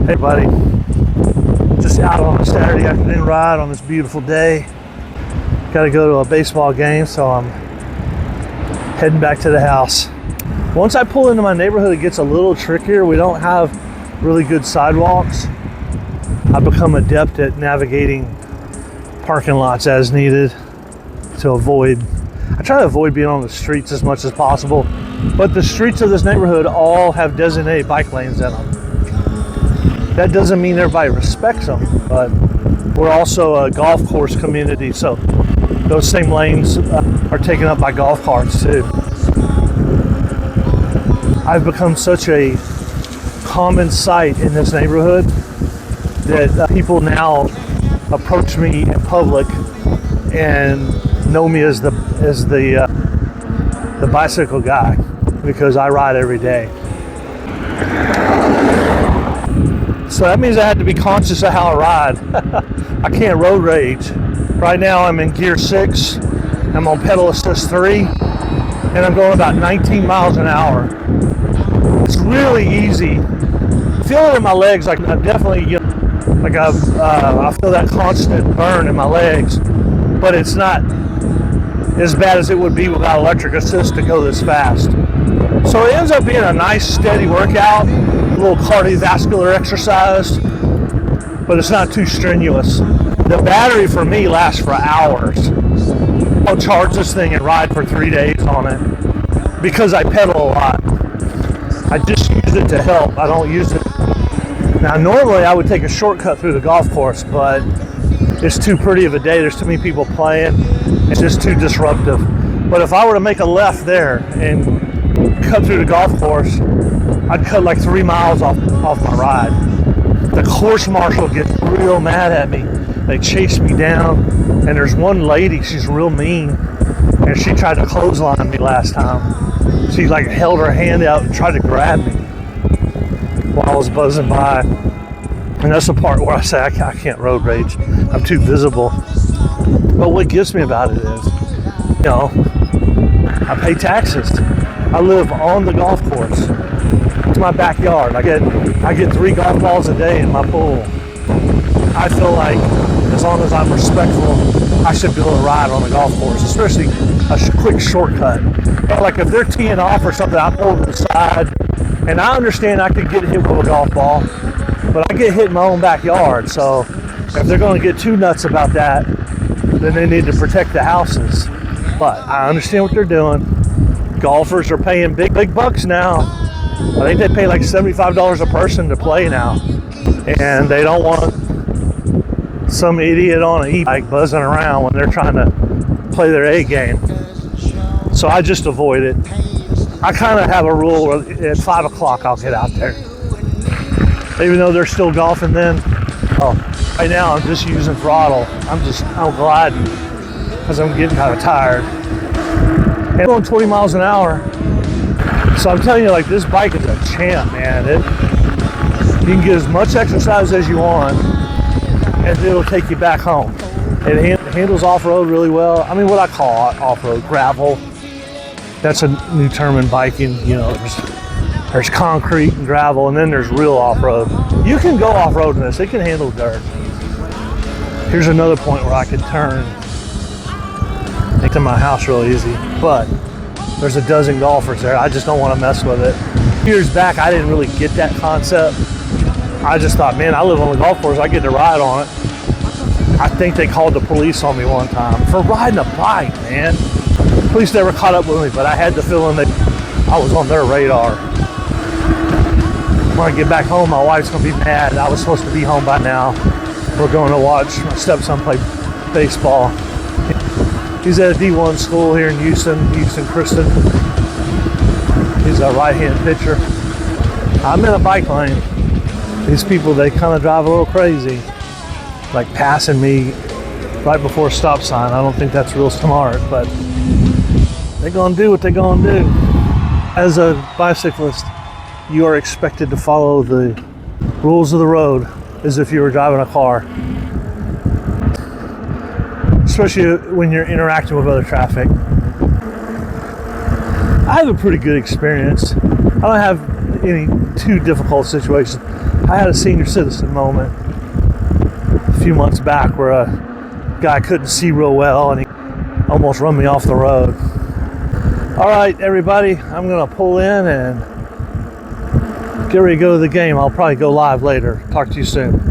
Hey buddy, just out on a Saturday afternoon ride on this beautiful day. Got to go to a baseball game, so I'm heading back to the house. Once I pull into my neighborhood, it gets a little trickier. We don't have really good sidewalks. I've become adept at navigating parking lots as needed to avoid. I try to avoid being on the streets as much as possible, but the streets of this neighborhood all have designated bike lanes in them. That doesn't mean everybody respects them, but we're also a golf course community, so those same lanes are taken up by golf carts too. I've become such a common sight in this neighborhood that people now approach me in public and know me as the bicycle guy because I ride every day. So that means I had to be conscious of how I ride. I can't road rage. Right now I'm in gear 6. I'm on pedal assist 3, and I'm going about 19 miles an hour. It's really easy. I feel it in my legs. Like I definitely, I feel that constant burn in my legs, but it's not as bad as it would be without electric assist to go this fast. So it ends up being a nice steady workout, a little cardiovascular exercise, but it's not too strenuous. The battery for me lasts for hours. I'll charge this thing and ride for 3 days on it because I pedal a lot. I just use it to help. I don't use it. Now normally I would take a shortcut through the golf course, but it's too pretty of a day. There's too many people playing. It's just too disruptive. But if I were to make a left there and cut through the golf course, I'd cut like 3 miles off my ride. The course marshal gets real mad at me. They chase me down, and there's one lady, she's real mean, and she tried to clothesline me last time. She like held her hand out and tried to grab me while I was buzzing by. And that's the part where I say I can't road rage. I'm too visible. But what gets me about it is, I pay taxes. I live on the golf course. It's my backyard. I get 3 golf balls a day in my pool. I feel like as long as I'm respectful, I should be able to ride on the golf course, especially a quick shortcut. Like if they're teeing off or something, I pull to the side, and I understand I could get hit with a golf ball, but I get hit in my own backyard. So if they're going to get too nuts about that, then they need to protect the houses. But I understand what they're doing. Golfers are paying big bucks now. I think they pay like $75 a person to play now, and they don't want some idiot on an e-bike buzzing around when they're trying to play their A game. So I just avoid it. I kind of have a rule where at 5 o'clock I'll get out there, even though they're still golfing then. Right now I'm just using throttle. I'm gliding because I'm getting kind of tired. And I'm going 20 miles an hour. So I'm telling you, like, this bike is a champ, man. You can get as much exercise as you want, and it'll take you back home. It handles off-road really well. I mean, what I call off-road, gravel. That's a new term in biking. There's concrete and gravel, and then there's real off-road. You can go off-road in this. It can handle dirt. Here's another point where I could turn to my house real easy, but there's a dozen golfers there. I just don't want to mess with it. Years back, I didn't really get that concept. I just thought, man, I live on the golf course. I get to ride on it. I think they called the police on me one time for riding a bike, man. Police never caught up with me, but I had the feeling that I was on their radar. When I get back home, my wife's going to be mad. I was supposed to be home by now. We're going to watch my stepson play baseball. He's at a D1 school here in Houston Christian. He's a right-hand pitcher. I'm in a bike lane. These people, they kind of drive a little crazy, like passing me right before a stop sign. I don't think that's real smart, but they're gonna do what they're gonna do. As a bicyclist, you are expected to follow the rules of the road as if you were driving a car. Especially when you're interacting with other traffic. I have a pretty good experience. I don't have any too difficult situations. I had a senior citizen moment a few months back where a guy couldn't see real well and he almost run me off the road. All right, everybody, I'm gonna pull in and get ready to go to the game. I'll probably go live later. Talk to you soon.